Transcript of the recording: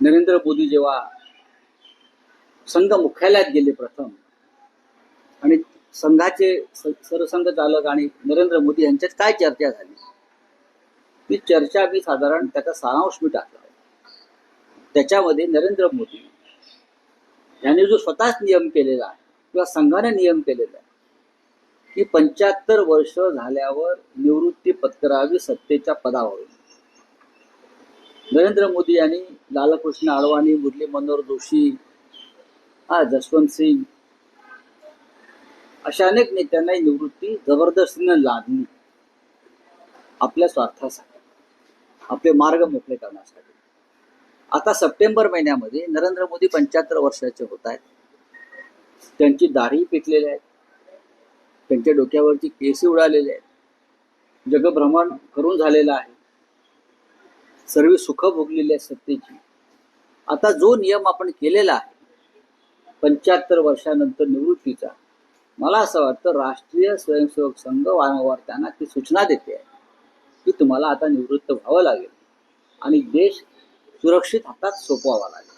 नरेंद्र मोदी जेव्हा संघ मुख्यालयात गेले प्रथम आणि संघाचे सरसंघ चालक आणि नरेंद्र मोदी यांच्यात काय चर्चा झाली, ती चर्चा मी साधारण त्याचा सारांश मी टाकला. त्याच्यामध्ये नरेंद्र मोदी यांनी जो स्वतःच नियम केलेला आहे किंवा संघाने नियम केलेला आहे की 75 वर्ष झाल्यावर निवृत्ती पत्करावी सत्तेच्या पदावरून. नरेंद्र मोदी यांनी लालकृष्ण अडवाणी, मुरली मनोहर जोशी, जसवंत सिंग अशा अनेक नेत्यांना निवृत्ती जबरदस्तीने लादली आपल्या स्वार्थासाठी, आपले मार्ग मोकळे करण्यासाठी. आता सप्टेंबर महिन्यामध्ये नरेंद्र मोदी 75 वर्षाचे होत आहेत. त्यांची दाढी पिकलेली आहे, त्यांच्या डोक्यावरची केस उडालेले आहेत, जगभ्रमण करून झालेलं आहे, सर्व सुख भोगलेली आहेत सत्तेची. आता जो नियम आपण केलेला आहे 75 वर्षानंतर निवृत्तीचा, मला असं वाटतं राष्ट्रीय स्वयंसेवक संघ वारंवार त्यांना ती सूचना देते आहे की तुम्हाला आता निवृत्त व्हावं लागेल आणि देश सुरक्षित हातात सोपवावा लागेल.